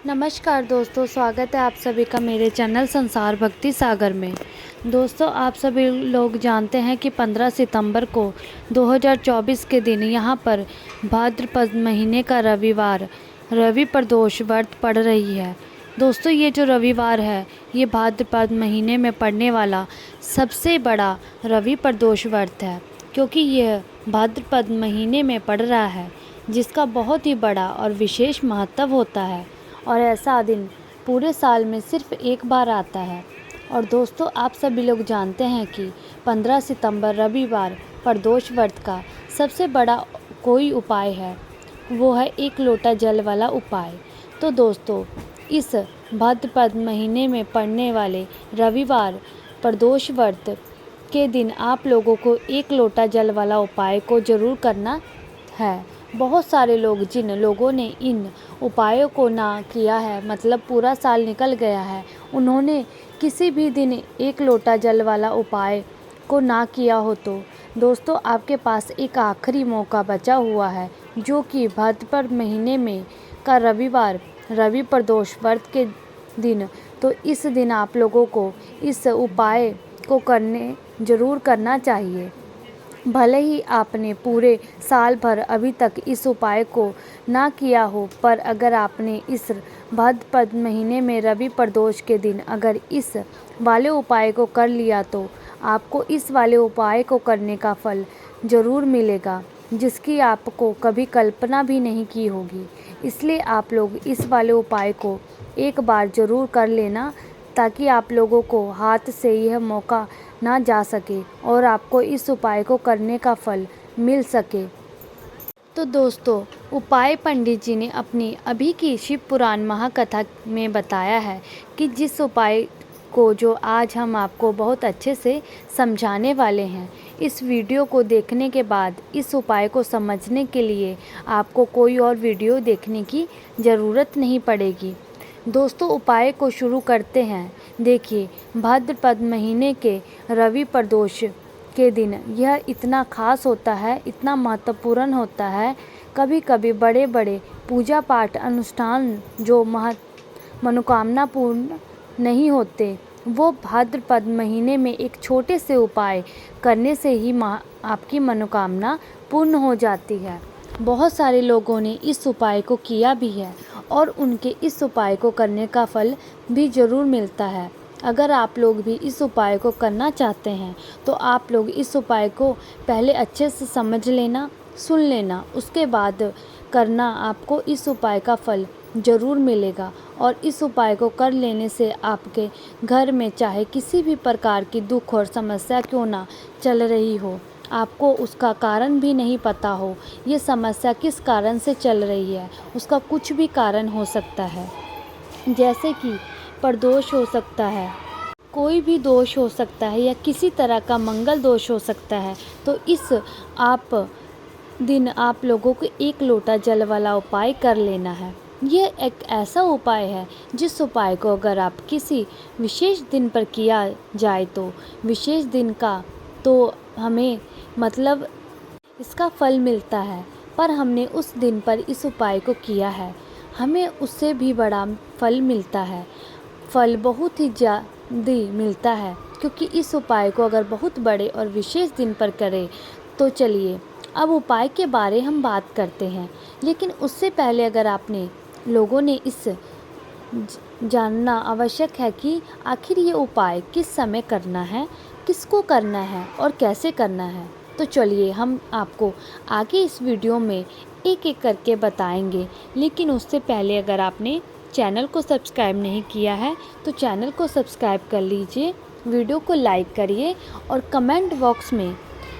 नमस्कार दोस्तों, स्वागत है आप सभी का मेरे चैनल संसार भक्ति सागर में। दोस्तों, आप सभी लोग जानते हैं कि 15 सितंबर को 2024 के दिन यहाँ पर भाद्रपद महीने का रविवार रवि प्रदोष व्रत पड़ रही है। दोस्तों, ये जो रविवार है ये भाद्रपद महीने में पड़ने वाला सबसे बड़ा रवि प्रदोष व्रत है, क्योंकि यह भाद्रपद महीने में पड़ रहा है, जिसका बहुत ही बड़ा और विशेष महत्व होता है। और ऐसा दिन पूरे साल में सिर्फ एक बार आता है। और दोस्तों, आप सभी लोग जानते हैं कि 15 सितंबर रविवार प्रदोष व्रत का सबसे बड़ा कोई उपाय है, वो है एक लोटा जल वाला उपाय। तो दोस्तों, इस भाद्रपद महीने में पड़ने वाले रविवार प्रदोष व्रत के दिन आप लोगों को एक लोटा जल वाला उपाय को ज़रूर करना है। बहुत सारे लोग, जिन लोगों ने इन उपायों को ना किया है, मतलब पूरा साल निकल गया है, उन्होंने किसी भी दिन एक लोटा जल वाला उपाय को ना किया हो, तो दोस्तों आपके पास एक आखिरी मौका बचा हुआ है, जो कि भाद्रपद महीने में का रविवार रवि प्रदोष व्रत के दिन। तो इस दिन आप लोगों को इस उपाय को ज़रूर करना चाहिए। भले ही आपने पूरे साल भर अभी तक इस उपाय को ना किया हो, पर अगर आपने इस भाद्रपद महीने में रवि प्रदोष के दिन अगर इस वाले उपाय को कर लिया, तो आपको इस वाले उपाय को करने का फल ज़रूर मिलेगा, जिसकी आपको कभी कल्पना भी नहीं की होगी। इसलिए आप लोग इस वाले उपाय को एक बार ज़रूर कर लेना, ताकि आप लोगों को हाथ से यह मौका ना जा सके और आपको इस उपाय को करने का फल मिल सके। तो दोस्तों, उपाय पंडित जी ने अपनी अभी की शिव पुराण महाकथा में बताया है कि जिस उपाय को जो आज हम आपको बहुत अच्छे से समझाने वाले हैं, इस वीडियो को देखने के बाद इस उपाय को समझने के लिए आपको कोई और वीडियो देखने की ज़रूरत नहीं पड़ेगी। दोस्तों, उपाय को शुरू करते हैं। देखिए, भाद्रपद महीने के रवि प्रदोष के दिन यह इतना खास होता है, इतना महत्वपूर्ण होता है। कभी कभी बड़े बड़े पूजा पाठ अनुष्ठान जो मनोकामना पूर्ण नहीं होते, वो भाद्रपद महीने में एक छोटे से उपाय करने से ही आपकी मनोकामना पूर्ण हो जाती है। बहुत सारे लोगों ने इस उपाय को किया भी है और उनके इस उपाय को करने का फल भी ज़रूर मिलता है। अगर आप लोग भी इस उपाय को करना चाहते हैं, तो आप लोग इस उपाय को पहले अच्छे से समझ लेना, सुन लेना, उसके बाद करना। आपको इस उपाय का फल ज़रूर मिलेगा। और इस उपाय को कर लेने से आपके घर में चाहे किसी भी प्रकार की दुख और समस्या क्यों ना चल रही हो, आपको उसका कारण भी नहीं पता हो, ये समस्या किस कारण से चल रही है, उसका कुछ भी कारण हो सकता है। जैसे कि प्रदोष हो सकता है, कोई भी दोष हो सकता है, या किसी तरह का मंगल दोष हो सकता है। तो इस दिन आप लोगों को एक लोटा जल वाला उपाय कर लेना है। ये एक ऐसा उपाय है जिस उपाय को अगर आप किसी विशेष दिन पर किया जाए, तो विशेष दिन का तो हमें मतलब इसका फल मिलता है, पर हमने उस दिन पर इस उपाय को किया है, हमें उससे भी बड़ा फल मिलता है। फल बहुत ही ज़्यादा मिलता है, क्योंकि इस उपाय को अगर बहुत बड़े और विशेष दिन पर करें। तो चलिए, अब उपाय के बारे हम बात करते हैं। लेकिन उससे पहले अगर आपने लोगों ने इस जानना आवश्यक है कि आखिर ये उपाय किस समय करना है, किसको करना है और कैसे करना है। तो चलिए, हम आपको आगे इस वीडियो में एक एक करके बताएंगे। लेकिन उससे पहले अगर आपने चैनल को सब्सक्राइब नहीं किया है, तो चैनल को सब्सक्राइब कर लीजिए, वीडियो को लाइक करिए और कमेंट बॉक्स में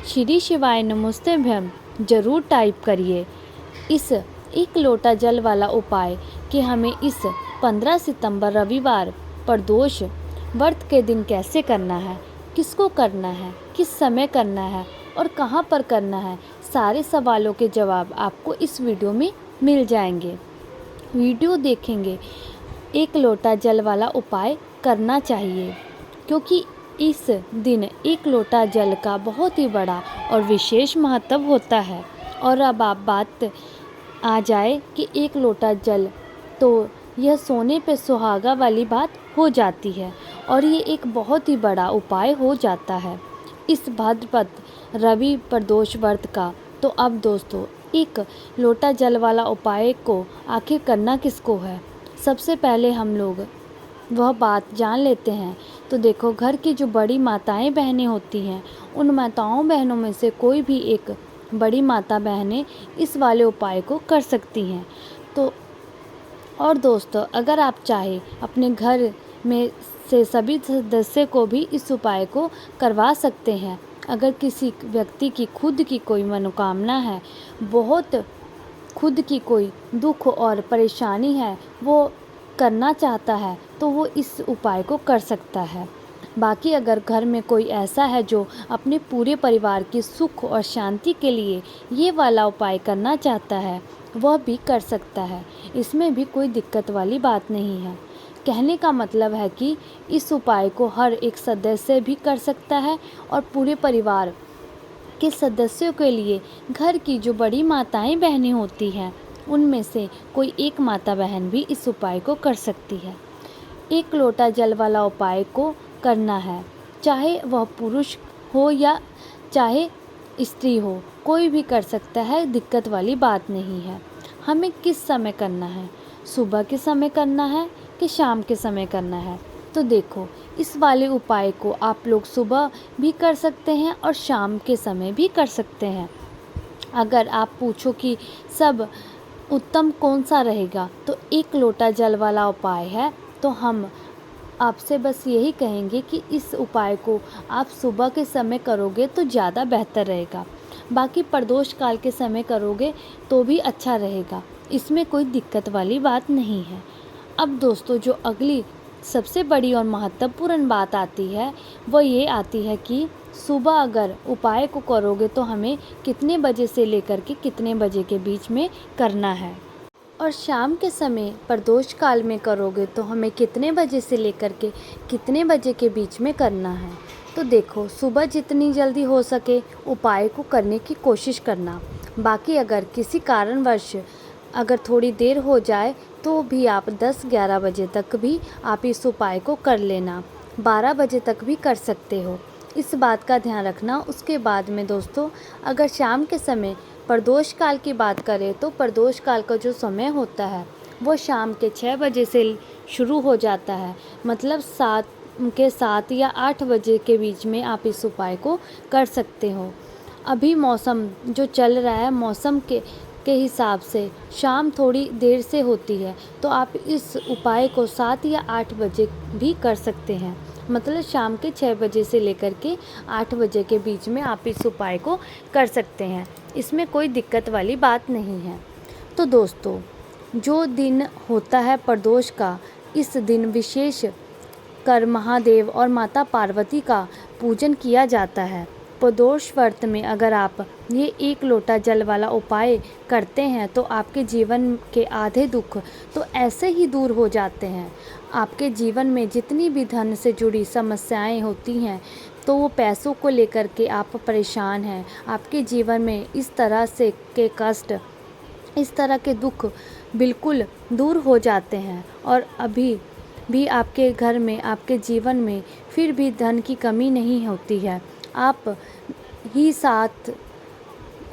श्री शिवाय नमोस्तुभ्यं ज़रूर टाइप करिए। इस एक लोटा जल वाला उपाय कि हमें इस 15 सितंबर रविवार प्रदोष व्रत के दिन कैसे करना है, किसको करना है, किस समय करना है और कहाँ पर करना है, सारे सवालों के जवाब आपको इस वीडियो में मिल जाएंगे। वीडियो देखेंगे एक लोटा जल वाला उपाय करना चाहिए, क्योंकि इस दिन एक लोटा जल का बहुत ही बड़ा और विशेष महत्व होता है। और अब आप बात आ जाए कि एक लोटा जल तो यह सोने पे सुहागा वाली बात हो जाती है और ये एक बहुत ही बड़ा उपाय हो जाता है इस भाद्रपद रवि प्रदोष व्रत का। तो अब दोस्तों, एक लोटा जल वाला उपाय को आखिर करना किसको है, सबसे पहले हम लोग वह बात जान लेते हैं। तो देखो, घर की जो बड़ी माताएं बहनें होती हैं, उन माताओं बहनों में से कोई भी एक बड़ी माता बहनें इस वाले उपाय को कर सकती हैं। तो और दोस्तों, अगर आप चाहे अपने घर में से सभी सदस्य को भी इस उपाय को करवा सकते हैं। अगर किसी व्यक्ति की खुद की कोई मनोकामना है, बहुत खुद की कोई दुख और परेशानी है, वो करना चाहता है, तो वो इस उपाय को कर सकता है। बाकी अगर घर में कोई ऐसा है जो अपने पूरे परिवार की सुख और शांति के लिए ये वाला उपाय करना चाहता है, वह भी कर सकता है। इसमें भी कोई दिक्कत वाली बात नहीं है। कहने का मतलब है कि इस उपाय को हर एक सदस्य भी कर सकता है और पूरे परिवार के सदस्यों के लिए घर की जो बड़ी माताएं बहनें होती हैं, उनमें से कोई एक माता बहन भी इस उपाय को कर सकती है। एक लोटा जल वाला उपाय को करना है, चाहे वह पुरुष हो या चाहे स्त्री हो, कोई भी कर सकता है, दिक्कत वाली बात नहीं है। हमें किस समय करना है, सुबह के समय करना है कि शाम के समय करना है? तो देखो, इस वाले उपाय को आप लोग सुबह भी कर सकते हैं और शाम के समय भी कर सकते हैं। अगर आप पूछो कि सब उत्तम कौन सा रहेगा, तो एक लोटा जल वाला उपाय है, तो हम आपसे बस यही कहेंगे कि इस उपाय को आप सुबह के समय करोगे तो ज़्यादा बेहतर रहेगा। बाकी प्रदोष काल के समय करोगे तो भी अच्छा रहेगा, इसमें कोई दिक्कत वाली बात नहीं है। अब दोस्तों, जो अगली सबसे बड़ी और महत्वपूर्ण बात आती है, वो ये आती है कि सुबह अगर उपाय को करोगे तो हमें कितने बजे से लेकर के कितने बजे के बीच में करना है, और शाम के समय प्रदोष काल में करोगे तो हमें कितने बजे से लेकर के कितने बजे के बीच में करना है। तो देखो, सुबह जितनी जल्दी हो सके उपाय को करने की कोशिश करना। बाकी अगर किसी कारणवश अगर थोड़ी देर हो जाए तो भी आप 10-11 बजे तक भी आप इस उपाय को कर लेना, 12 बजे तक भी कर सकते हो, इस बात का ध्यान रखना। उसके बाद में दोस्तों, अगर शाम के समय प्रदोष काल की बात करें तो प्रदोष काल का जो समय होता है वो शाम के 6 बजे से शुरू हो जाता है, मतलब 7 या 8 बजे के बीच में आप इस उपाय को कर सकते हो। अभी मौसम जो चल रहा है, मौसम के हिसाब से शाम थोड़ी देर से होती है, तो आप इस उपाय को 7 या 8 बजे भी कर सकते हैं, मतलब शाम के 6 बजे से लेकर के 8 बजे के बीच में आप इस उपाय को कर सकते हैं, इसमें कोई दिक्कत वाली बात नहीं है। तो दोस्तों, जो दिन होता है प्रदोष का, इस दिन विशेष कर महादेव और माता पार्वती का पूजन किया जाता है। प्रदोष व्रत में अगर आप ये एक लोटा जल वाला उपाय करते हैं तो आपके जीवन के आधे दुख तो ऐसे ही दूर हो जाते हैं। आपके जीवन में जितनी भी धन से जुड़ी समस्याएं होती हैं, तो वो पैसों को लेकर के आप परेशान हैं, आपके जीवन में इस तरह से के कष्ट, इस तरह के दुख बिल्कुल दूर हो जाते हैं, और अभी भी आपके घर में, आपके जीवन में फिर भी धन की कमी नहीं होती है। आप ही साथ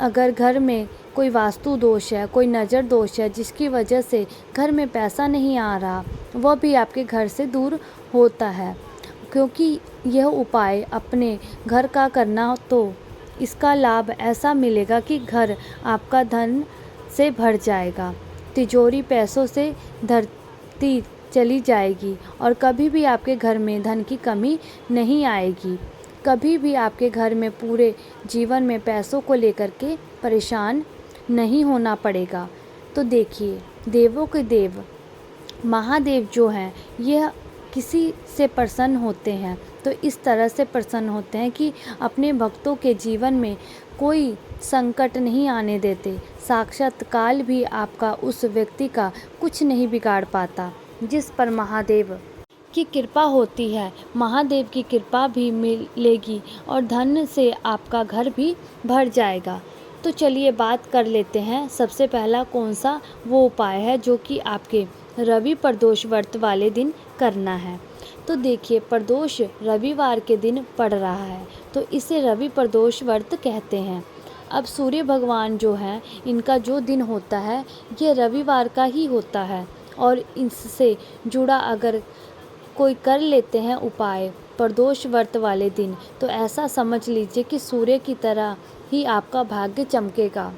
अगर घर में कोई वास्तु दोष है, कोई नज़र दोष है, जिसकी वजह से घर में पैसा नहीं आ रहा, वह भी आपके घर से दूर होता है। क्योंकि यह उपाय अपने घर का करना, तो इसका लाभ ऐसा मिलेगा कि घर आपका धन से भर जाएगा, तिजोरी पैसों से धरती चली जाएगी और कभी भी आपके घर में धन की कमी नहीं आएगी। कभी भी आपके घर में पूरे जीवन में पैसों को लेकर के परेशान नहीं होना पड़ेगा। तो देखिए, देवों के देव महादेव जो हैं, यह किसी से प्रसन्न होते हैं तो इस तरह से प्रसन्न होते हैं कि अपने भक्तों के जीवन में कोई संकट नहीं आने देते। साक्षात काल भी आपका उस व्यक्ति का कुछ नहीं बिगाड़ पाता। जिस पर महादेव की कृपा होती है, महादेव की कृपा भी मिलेगी और धन से आपका घर भी भर जाएगा। तो चलिए बात कर लेते हैं, सबसे पहला कौन सा वो उपाय है जो कि आपके रवि प्रदोष व्रत वाले दिन करना है। तो देखिए, प्रदोष रविवार के दिन पड़ रहा है, तो इसे रवि प्रदोष व्रत कहते हैं। अब सूर्य भगवान जो हैं, इनका जो दिन होता है ये रविवार का ही होता है, और इससे जुड़ा अगर कोई कर लेते हैं उपाय प्रदोष व्रत वाले दिन, तो ऐसा समझ लीजिए कि सूर्य की तरह ही आपका भाग्य चमकेगा।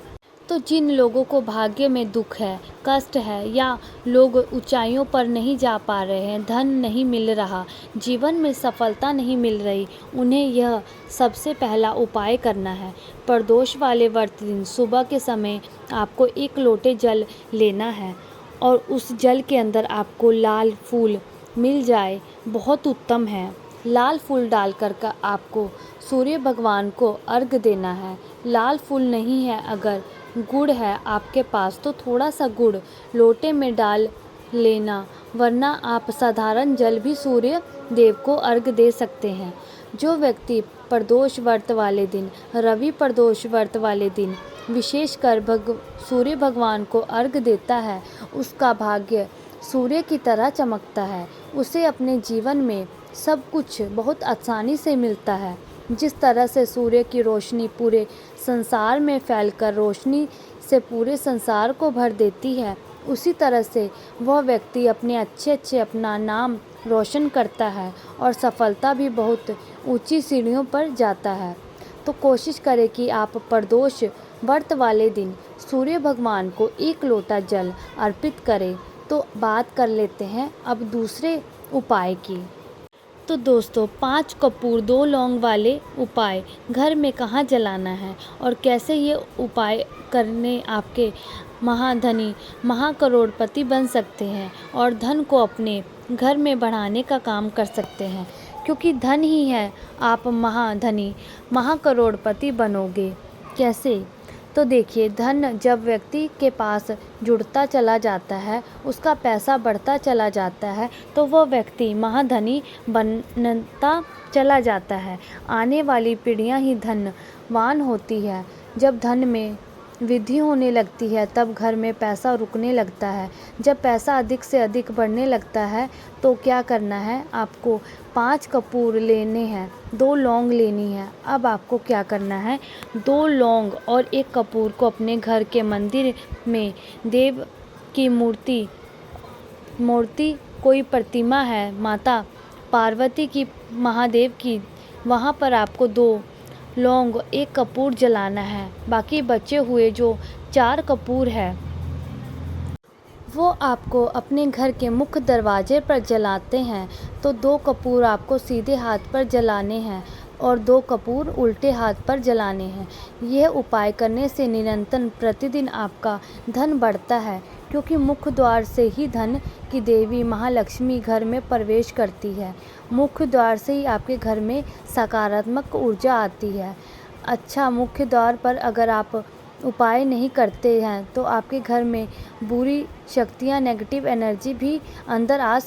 तो जिन लोगों को भाग्य में दुख है, कष्ट है, या लोग ऊंचाइयों पर नहीं जा पा रहे हैं, धन नहीं मिल रहा, जीवन में सफलता नहीं मिल रही, उन्हें यह सबसे पहला उपाय करना है। प्रदोष वाले व्रत दिन सुबह के समय आपको 1 लोटे जल लेना है, और उस जल के अंदर आपको लाल फूल मिल जाए बहुत उत्तम है। लाल फूल डालकर का आपको सूर्य भगवान को अर्घ देना है। लाल फूल नहीं है, अगर गुड़ है आपके पास तो थोड़ा सा गुड़ लोटे में डाल लेना, वरना आप साधारण जल भी सूर्य देव को अर्घ दे सकते हैं। जो व्यक्ति प्रदोष व्रत वाले दिन, रवि प्रदोष व्रत वाले दिन विशेषकर सूर्य भगवान को अर्घ देता है, उसका भाग्य सूर्य की तरह चमकता है। उसे अपने जीवन में सब कुछ बहुत आसानी से मिलता है। जिस तरह से सूर्य की रोशनी पूरे संसार में फैलकर रोशनी से पूरे संसार को भर देती है, उसी तरह से वह व्यक्ति अपने अच्छे अपना नाम रोशन करता है और सफलता भी बहुत ऊंची सीढ़ियों पर जाता है। तो कोशिश करें कि आप प्रदोष व्रत वाले दिन सूर्य भगवान को 1 लोटा जल अर्पित करें। तो बात कर लेते हैं अब दूसरे उपाय की। तो दोस्तों, 5 कपूर 2 लौंग वाले उपाय घर में कहाँ जलाना है और कैसे ये उपाय करने आपके महाधनी महाकरोड़पति बन सकते हैं और धन को अपने घर में बढ़ाने का काम कर सकते हैं, क्योंकि धन ही है आप महाधनी महाकरोड़पति बनोगे। कैसे? तो देखिए, धन जब व्यक्ति के पास जुड़ता चला जाता है, उसका पैसा बढ़ता चला जाता है, तो वह व्यक्ति महाधनी बनता चला जाता है। आने वाली पीढ़ियां ही धनवान होती है। जब धन में वृद्धि होने लगती है तब घर में पैसा रुकने लगता है। जब पैसा अधिक से अधिक बढ़ने लगता है तो क्या करना है, आपको 5 कपूर लेने हैं, 2 लौंग लेनी है। अब आपको क्या करना है, 2 लौंग और 1 कपूर को अपने घर के मंदिर में देव की मूर्ति कोई प्रतिमा है माता पार्वती की, महादेव की, वहाँ पर आपको 2 लौंग 1 कपूर जलाना है। बाकी बचे हुए जो 4 कपूर है वो आपको अपने घर के मुख्य दरवाजे पर जलाते हैं। तो 2 कपूर आपको सीधे हाथ पर जलाने हैं और 2 कपूर उल्टे हाथ पर जलाने हैं। यह उपाय करने से निरंतर प्रतिदिन आपका धन बढ़ता है, क्योंकि मुख्य द्वार से ही धन की देवी महालक्ष्मी घर में प्रवेश करती है। मुख्य द्वार से ही आपके घर में सकारात्मक ऊर्जा आती है। अच्छा, मुख्य द्वार पर अगर आप उपाय नहीं करते हैं तो आपके घर में बुरी शक्तियाँ, नेगेटिव एनर्जी भी अंदर आ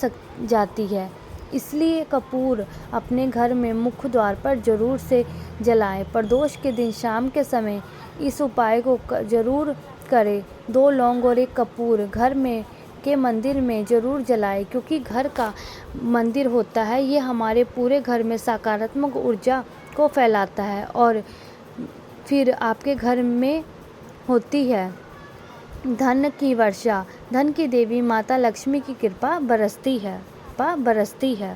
जाती है। इसलिए कपूर अपने घर में मुख्य द्वार पर ज़रूर से जलाएं। प्रदोष के दिन शाम के समय इस उपाय को ज़रूर करें। 2 लौंग और 1 कपूर घर में के मंदिर में ज़रूर जलाएं, क्योंकि घर का मंदिर होता है, ये हमारे पूरे घर में सकारात्मक ऊर्जा को फैलाता है और फिर आपके घर में होती है धन की वर्षा। धन की देवी माता लक्ष्मी की कृपा बरसती है।